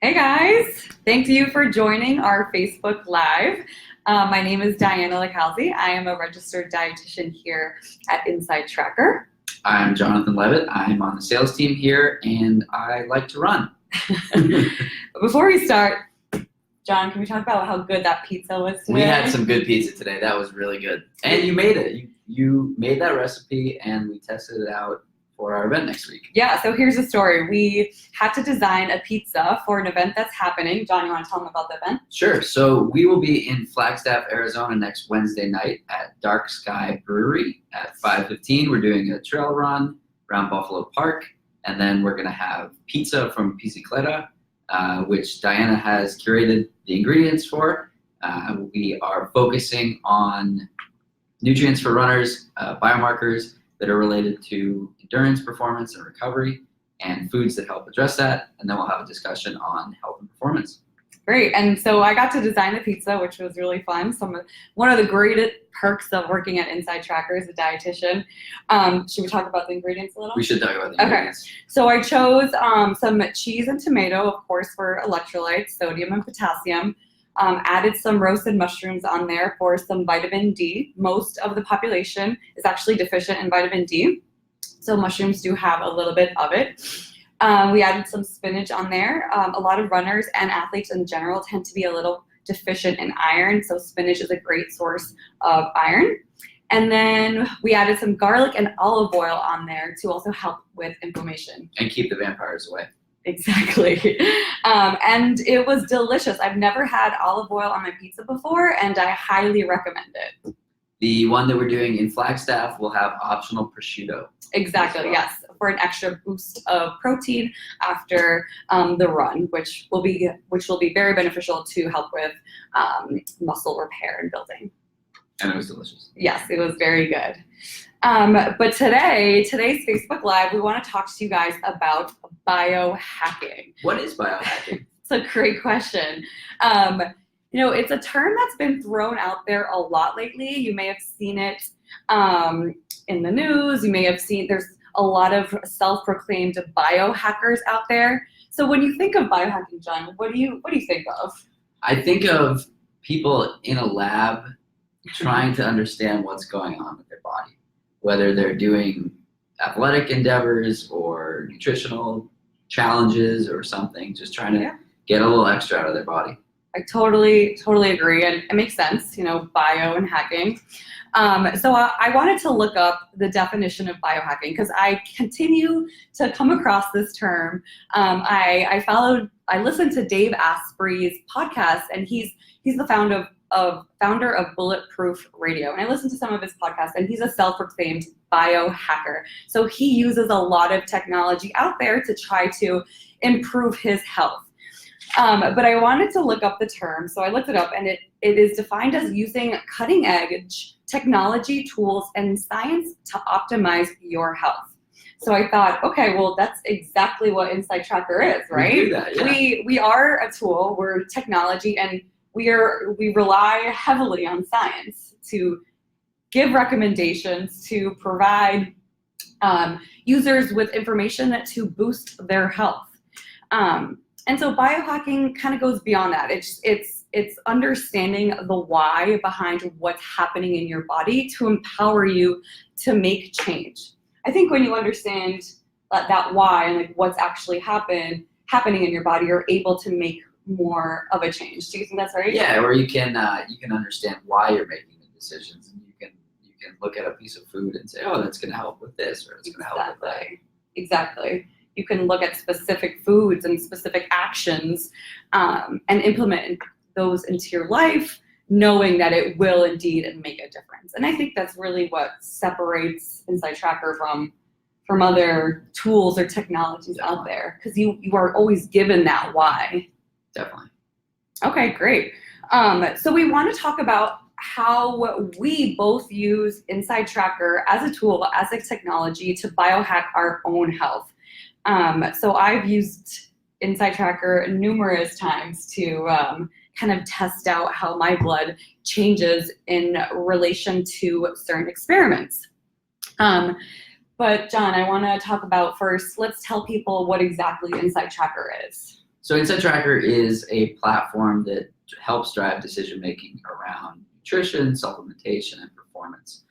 Hey guys, thank you for joining our Facebook Live. My name is Diana Licalzi. I am a registered dietitian here at InsideTracker. I'm Jonathan Levitt. I'm on the sales team here, and I like to run. Before we start, John, can we talk about how good that pizza was today? We had some good pizza today. That was really good. And you made it. You made that recipe, and we tested it out for our event next week. Yeah, so here's the story. We had to design a pizza for an event that's happening. John, you want to tell them about the event? Sure. So we will be in Flagstaff, Arizona next Wednesday night at Dark Sky Brewery at 5:15. We're doing a trail run around Buffalo Park, and then we're going to have pizza from Bicicleta, which Diana has curated the ingredients for. We are focusing on nutrients for runners, biomarkers that are related to endurance, performance, and recovery, and foods that help address that. And then we'll have a discussion on health and performance. Great. And so I got to design the pizza, which was really fun. One of the greatest perks of working at InsideTracker as a dietitian. Should we talk about the ingredients a little? We should talk about the ingredients. Okay. So I chose some cheese and tomato, of course, for electrolytes, sodium and potassium. Added some roasted mushrooms on there for some vitamin D. Most of the population is actually deficient in vitamin D, so mushrooms do have a little bit of it. We added some spinach on there. A lot of runners and athletes in general tend to be a little deficient in iron, so spinach is a great source of iron. And then we added some garlic and olive oil on there to also help with inflammation. And keep the vampires away. Exactly. And it was delicious. I've never had olive oil on my pizza before, and I highly recommend it. The one that we're doing in Flagstaff will have optional prosciutto. Exactly, well. Yes, for an extra boost of protein after the run, which will be very beneficial to help with muscle repair and building. And it was delicious. Yes, it was very good. But today's Facebook Live, we want to talk to you guys about biohacking. What is biohacking? It's a great question. It's a term that's been thrown out there a lot lately. You may have seen it in the news. You may have seen there's a lot of self-proclaimed biohackers out there. So when you think of biohacking, John, what do you think of? I think of people in a lab trying to understand what's going on with their body, whether they're doing athletic endeavors or nutritional challenges or something, just trying to get a little extra out of their body. I totally agree, and it makes sense, bio and hacking. So I wanted to look up the definition of biohacking because I continue to come across this term. I listened to Dave Asprey's podcast, and he's the founder of Bulletproof Radio. And I listened to some of his podcasts, and he's a self-proclaimed biohacker. So he uses a lot of technology out there to try to improve his health. But I wanted to look up the term, so I looked it up, and it is defined as using cutting-edge technology, tools, and science to optimize your health. So I thought, okay, well, that's exactly what InsideTracker is, right? We do that, yeah. We are a tool, we're technology, and we rely heavily on science to give recommendations, to provide users with information to boost their health. And so biohacking kind of goes beyond that. It's understanding the why behind what's happening in your body to empower you to make change. I think when you understand that why and like what's actually happening in your body, you're able to make more of a change. Do you think that's right? Yeah, or you can understand why you're making the decisions, and you can look at a piece of food and say, oh, that's going to help with this, or it's going to help with that. Exactly. You can look at specific foods and specific actions and implement those into your life, knowing that it will indeed make a difference. And I think that's really what separates InsideTracker from other tools or technologies out there, because you are always given that why. Definitely. Okay, great. So we want to talk about how we both use InsideTracker as a tool, as a technology to biohack our own health. So I've used InsideTracker numerous times to kind of test out how my blood changes in relation to certain experiments. But John, I want to talk about first, let's tell people what exactly InsideTracker is. So InsideTracker is a platform that helps drive decision-making around nutrition, supplementation, and performance.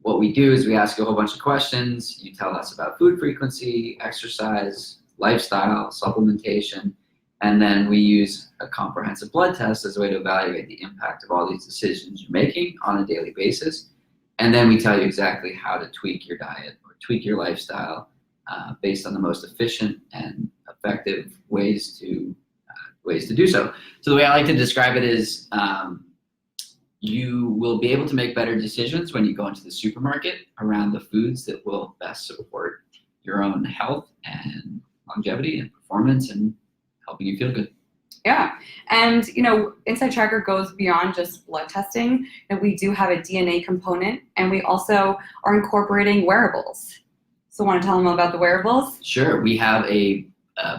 What we do is we ask you a whole bunch of questions. You tell us about food frequency, exercise, lifestyle, supplementation, and then we use a comprehensive blood test as a way to evaluate the impact of all these decisions you're making on a daily basis. And then we tell you exactly how to tweak your diet or tweak your lifestyle based on the most efficient and effective ways to do so. So the way I like to describe it is you will be able to make better decisions when you go into the supermarket around the foods that will best support your own health and longevity and performance and helping you feel good. Yeah, and InsideTracker goes beyond just blood testing, and we do have a DNA component, and we also are incorporating wearables. So want to tell them about the wearables? Sure, we have a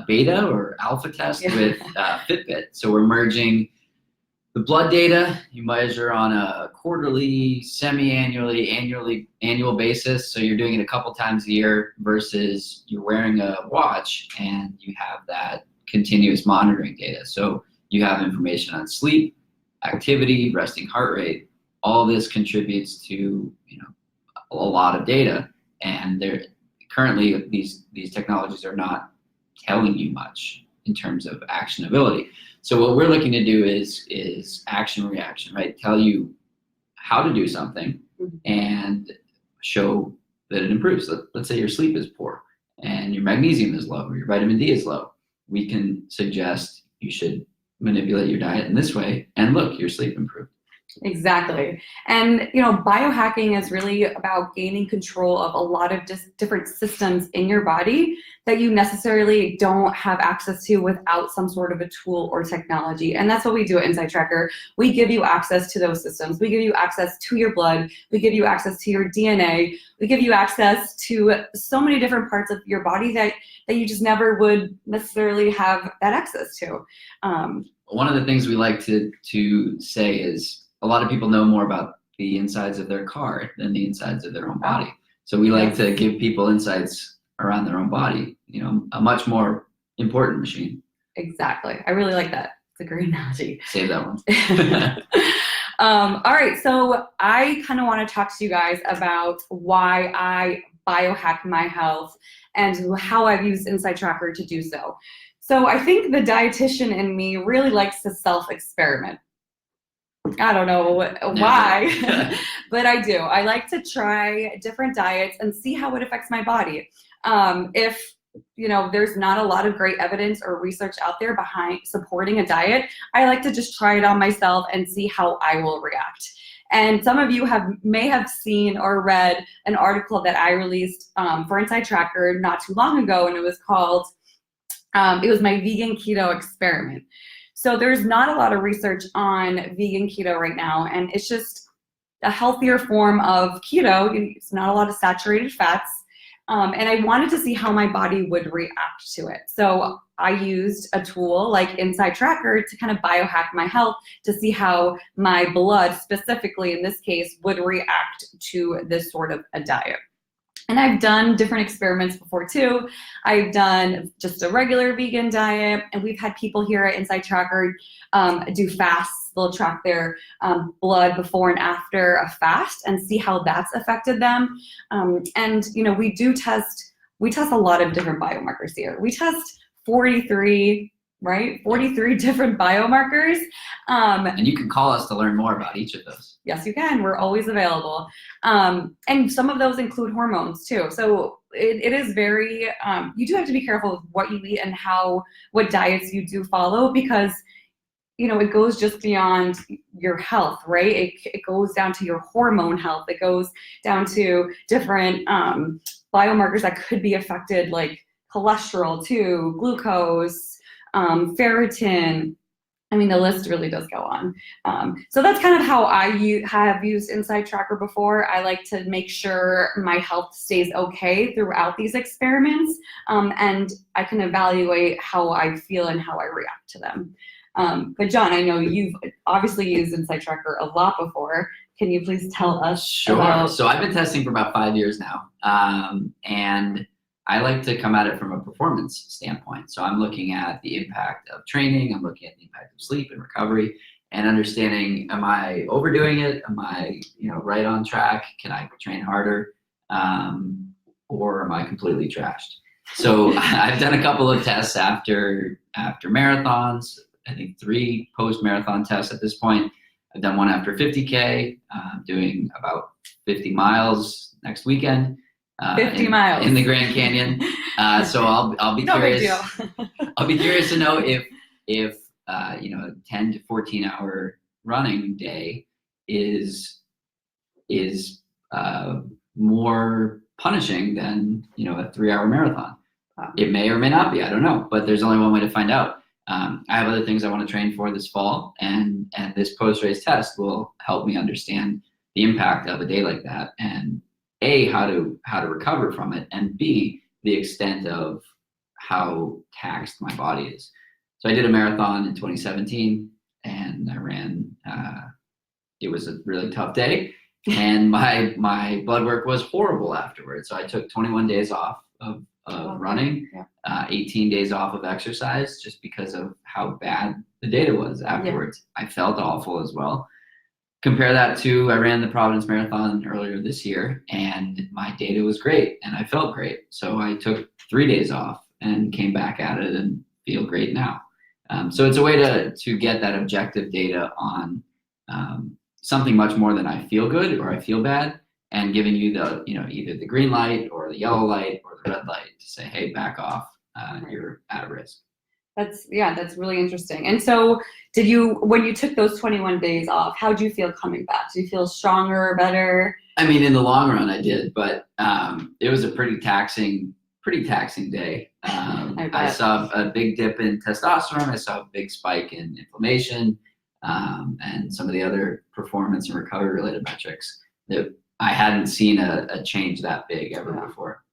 beta or alpha test with Fitbit. So we're merging the blood data you measure on a quarterly, semi-annually, annual basis. So you're doing it a couple times a year versus you're wearing a watch and you have that continuous monitoring data. So you have information on sleep, activity, resting heart rate. All this contributes to a lot of data, and currently these technologies are not telling you much in terms of actionability. So what we're looking to do is action reaction, right? Tell you how to do something and show that it improves. Let's say your sleep is poor and your magnesium is low or your vitamin D is low. We can suggest you should manipulate your diet in this way, and look, your sleep improved. Exactly. And, biohacking is really about gaining control of a lot of different systems in your body that you necessarily don't have access to without some sort of a tool or technology. And that's what we do at InsideTracker. We give you access to those systems. We give you access to your blood. We give you access to your DNA. We give you access to so many different parts of your body that you just never would necessarily have that access to. One of the things we like to say is, a lot of people know more about the insides of their car than the insides of their own body. So we like to give people insights around their own body, a much more important machine. Exactly. I really like that. It's a great analogy. Save that one. All right. So I kind of want to talk to you guys about why I biohack my health and how I've used InsideTracker to do so. So I think the dietitian in me really likes to self-experiment. I don't know why, but I do. I like to try different diets and see how it affects my body. If there's not a lot of great evidence or research out there behind supporting a diet, I like to just try it on myself and see how I will react. And some of you may have seen or read an article that I released for InsideTracker not too long ago, and it was called, it was my vegan keto experiment. So there's not a lot of research on vegan keto right now, and it's just a healthier form of keto. It's not a lot of saturated fats, and I wanted to see how my body would react to it. So I used a tool like InsideTracker to kind of biohack my health to see how my blood, specifically in this case, would react to this sort of a diet. And I've done different experiments before too. I've done just a regular vegan diet, and we've had people here at InsideTracker do fasts. They'll track their blood before and after a fast and see how that's affected them. And we test a lot of different biomarkers here. We test 43 different biomarkers. And you can call us to learn more about each of those. Yes, you can. We're always available. And some of those include hormones too. So it is very, you do have to be careful with what you eat and what diets you do follow, because it goes just beyond your health, right? It goes down to your hormone health. It goes down to different biomarkers that could be affected, like cholesterol too, glucose, ferritin. I mean, the list really does go on. So that's kind of how I have used InsideTracker before. I like to make sure my health stays okay throughout these experiments, and I can evaluate how I feel and how I react to them. But John, I know you've obviously used InsideTracker a lot before. Can you please tell us? Sure. So I've been testing for about 5 years now, and I like to come at it from a performance standpoint. So I'm looking at the impact of training, I'm looking at the impact of sleep and recovery, and understanding, am I overdoing it? Am I, right on track? Can I train harder? Or am I completely trashed? So I've done a couple of tests after marathons. I think 3 post-marathon tests at this point. I've done one after 50K, doing about 50 miles next weekend. 50 miles in the Grand Canyon. So I'll be curious. Big deal. I'll be curious to know if a 10 to 14 hour running day is more punishing than a 3-hour marathon. It may or may not be. I don't know, but there's only one way to find out. I have other things I want to train for this fall, and this post-race test will help me understand the impact of a day like that, and A, how to recover from it, and B, the extent of how taxed my body is. So I did a marathon in 2017, and I ran. It was a really tough day, and my blood work was horrible afterwards. So I took 21 days off of running, 18 days off of exercise, just because of how bad the data was afterwards. I felt awful as well. Compare that to, I ran the Providence Marathon earlier this year, and my data was great, and I felt great. So I took 3 days off and came back at it and feel great now. So it's a way to get that objective data on something much more than I feel good or I feel bad, and giving you the, either the green light or the yellow light or the red light to say, hey, back off, you're at risk. That's really interesting. And so when you took those 21 days off, how did you feel coming back? Do you feel stronger, better? I mean, in the long run I did, but it was a pretty taxing day. I saw a big dip in testosterone. I saw a big spike in inflammation, and some of the other performance and recovery related metrics that I hadn't seen a change that big ever before.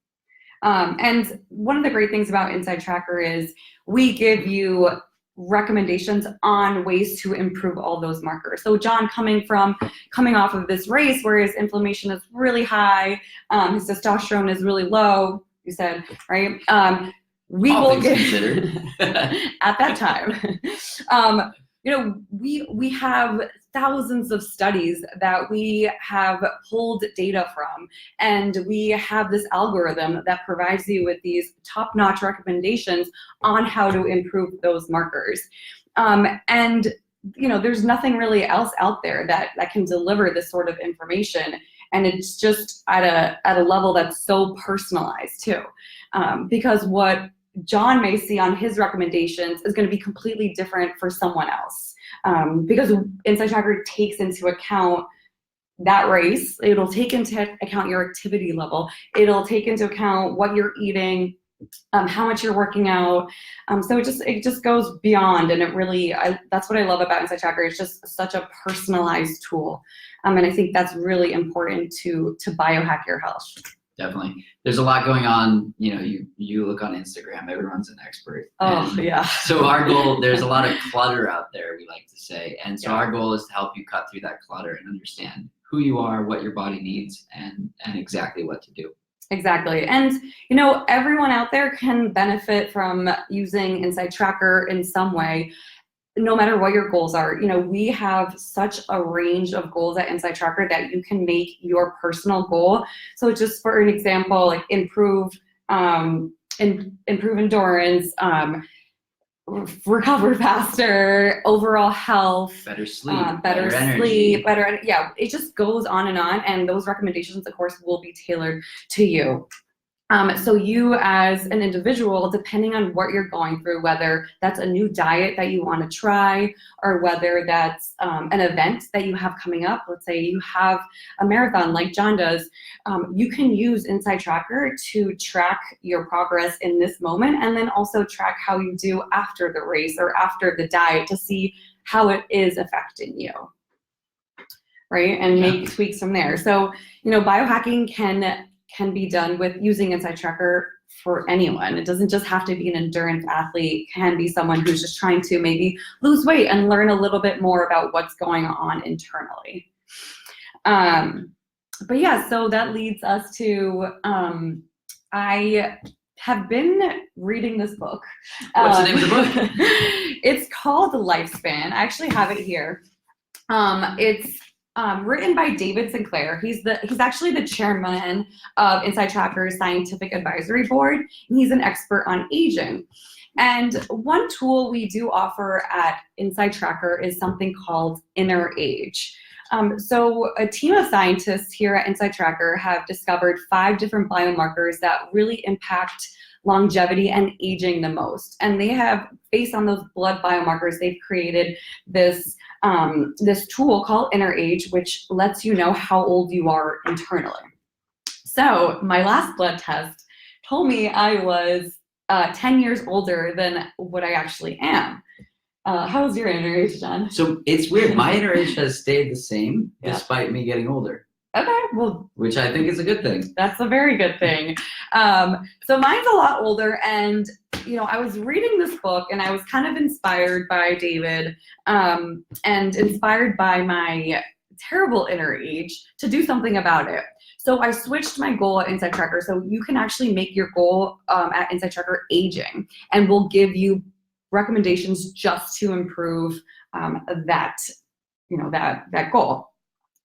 And one of the great things about InsideTracker is we give you recommendations on ways to improve all those markers. So John, coming off of this race where his inflammation is really high, his testosterone is really low, you said, right? We all will things considered. at that time. We have thousands of studies that we have pulled data from, and we have this algorithm that provides you with these top-notch recommendations on how to improve those markers. And there's nothing really else out there that can deliver this sort of information, and it's just at a level that's so personalized too, because what John may see on his recommendations is going to be completely different for someone else, because InsideTracker takes into account that race. It'll take into account your activity level. It'll take into account what you're eating, how much you're working out. So it just goes beyond, and it really, that's what I love about InsideTracker. It's just such a personalized tool, and I think that's really important to biohack your health. Definitely. There's a lot going on. You look on Instagram, everyone's an expert. Oh, yeah. So our goal, there's a lot of clutter out there, we like to say. And so our goal is to help you cut through that clutter and understand who you are, what your body needs, and exactly what to do. Exactly. And, everyone out there can benefit from using InsideTracker in some way, no matter what your goals are. We have such a range of goals at InsideTracker that you can make your personal goal. So just for an example, like improve endurance, recover faster, overall health, better sleep, it just goes on, and those recommendations, of course, will be tailored to you. So you as an individual, depending on what you're going through, whether that's a new diet that you want to try, or whether that's an event that you have coming up, let's say you have a marathon like John does, you can use InsideTracker to track your progress in this moment, and then also track how you do after the race or after the diet to see how it is affecting you, right? And make tweaks from there. So, biohacking can be done with using InsideTracker for anyone. It doesn't just have to be an endurance athlete. It can be someone who's just trying to maybe lose weight and learn a little bit more about what's going on internally. But yeah, so that leads us to, I have been reading this book. What's the name of the book? It's called Lifespan. I actually have it here. It's written by David Sinclair. He's actually the chairman of InsideTracker's scientific advisory board, and he's an expert on aging. And one tool we do offer at InsideTracker is something called Inner Age. So a team of scientists here at InsideTracker have discovered 5 different biomarkers that really impact longevity and aging the most. And they have, based on those blood biomarkers, they've created this tool called Inner Age, which lets you know how old you are internally. So my last blood test told me I was 10 years older than what I actually am. How's your inner age, John? So it's weird. My inner age has stayed the same despite me getting older. Okay, well, which I think is a good thing. That's a very good thing. So mine's a lot older, and I was reading this book, and I was kind of inspired by David, and inspired by my terrible inner age to do something about it. So I switched my goal at InsideTracker. So you can actually make your goal at InsideTracker aging, and we'll give you recommendations just to improve that goal.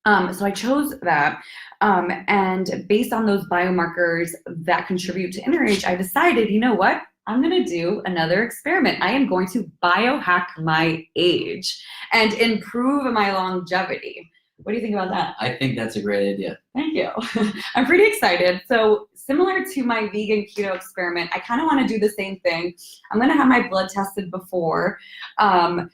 So I chose that, and based on those biomarkers that contribute to inner age, I decided, you know what? I'm going to do another experiment. I am going to biohack my age and improve my longevity. What do you think about that? I think that's a great idea. Thank you. I'm pretty excited. So similar to my vegan keto experiment, I kind of want to do the same thing. I'm going to have my blood tested before,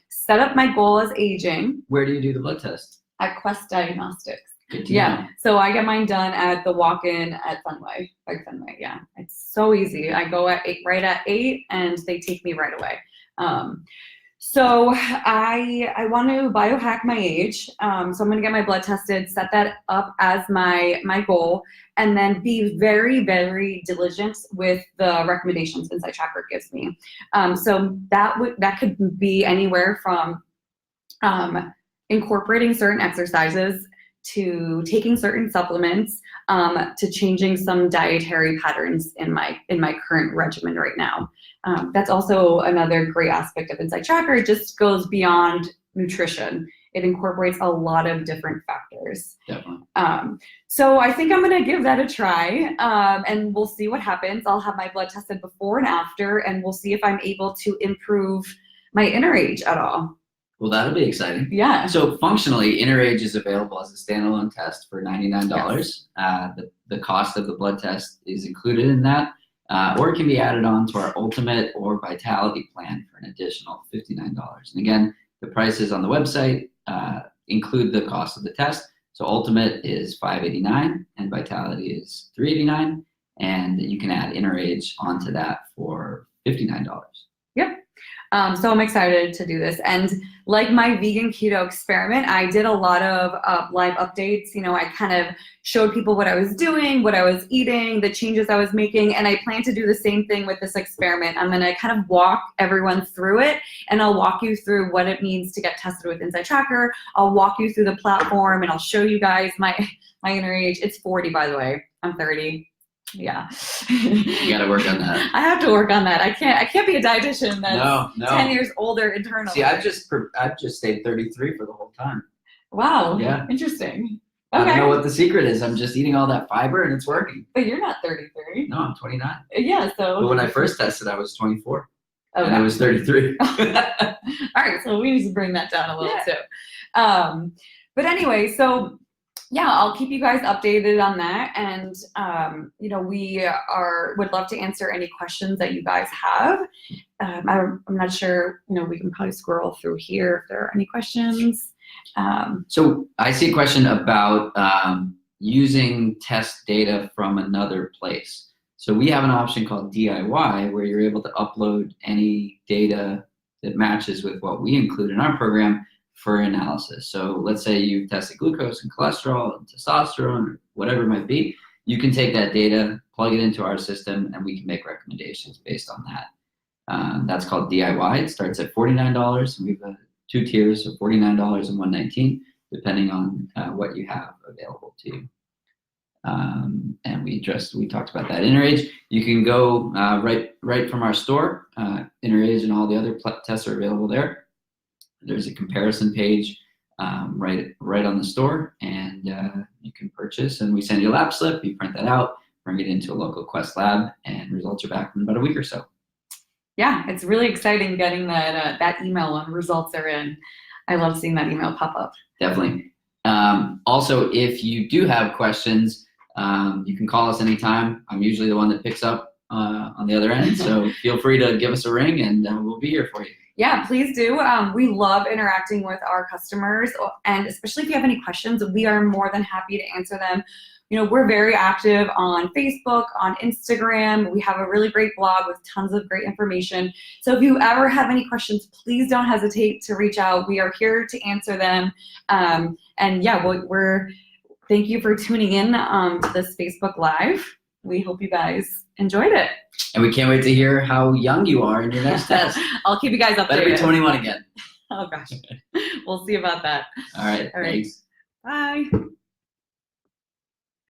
set up my goal as aging. Where do you do the blood test? At Quest Diagnostics. Good to know. So I get mine done at the walk-in at Fenway. Yeah, it's so easy. I go at 8, right at 8, and they take me right away. So I want to biohack my age. So I'm going to get my blood tested, set that up as my goal, and then be very, very diligent with the recommendations InsideTracker gives me. So that could be anywhere from incorporating certain exercises to taking certain supplements to changing some dietary patterns in my current regimen right now. That's also another great aspect of InsideTracker. It just goes beyond nutrition. It incorporates a lot of different factors. Definitely. So I think I'm going to give that a try, and we'll see what happens. I'll have my blood tested before and after, and we'll see if I'm able to improve my inner age at all. Well, that'll be exciting. Yeah. So functionally, Inner Age is available as a standalone test for $99. Yes. The cost of the blood test is included in that, or it can be added on to our Ultimate or Vitality plan for an additional $59. And again, the prices on the website include the cost of the test. So Ultimate is $589 and Vitality is $389, and you can add Inner Age onto that for $59. Yep. So I'm excited to do this. And like my vegan keto experiment, I did a lot of live updates. I kind of showed people what I was doing, what I was eating, the changes I was making, and I plan to do the same thing with this experiment. I'm going to kind of walk everyone through it, and I'll walk you through what it means to get tested with InsideTracker. I'll walk you through the platform, and I'll show you guys my inner age. It's 40, by the way. I'm 30. Yeah. You got to work on that. I have to work on that. I can't be a dietitian that's no. 10 years older internally. See, I've just stayed 33 for the whole time. Wow. Yeah. Interesting. Okay. I don't know what the secret is. I'm just eating all that fiber and it's working. But you're not 33. No, I'm 29. Yeah, so. But when I first tested, I was 24. Okay. And I was 33. All right, so we need to bring that down a little too. But anyway, so yeah, I'll keep you guys updated on that, and we would love to answer any questions that you guys have. I'm not sure. We can probably scroll through here if there are any questions. So I see a question about using test data from another place. So we have an option called DIY where you're able to upload any data that matches with what we include in our program for analysis. So let's say you've tested glucose and cholesterol and testosterone or whatever it might be. You can take that data, plug it into our system, and we can make recommendations based on that. That's called DIY. It starts at $49. And we've got 2 tiers of $49 and $119, depending on what you have available to you. And we talked about that. InnerAge, you can go right from our store. InnerAge and all the other tests are available there. There's a comparison page right on the store, and you can purchase. And we send you a lab slip. You print that out, bring it into a local Quest lab, and results are back in about a week or so. Yeah, it's really exciting getting that email when results are in. I love seeing that email pop up. Definitely. Also, if you do have questions, you can call us anytime. I'm usually the one that picks up on the other end, so feel free to give us a ring, and we'll be here for you. Yeah, please do. We love interacting with our customers, and especially if you have any questions, we are more than happy to answer them. You know, we're very active on Facebook, on Instagram. We have a really great blog with tons of great information. So if you ever have any questions, please don't hesitate to reach out. We are here to answer them. And yeah, thank you for tuning in to this Facebook Live. We hope you guys enjoyed it. And we can't wait to hear how young you are in your next test. I'll keep you guys updated. Better be 21 again. Oh gosh, we'll see about that. All right. Thanks. Bye.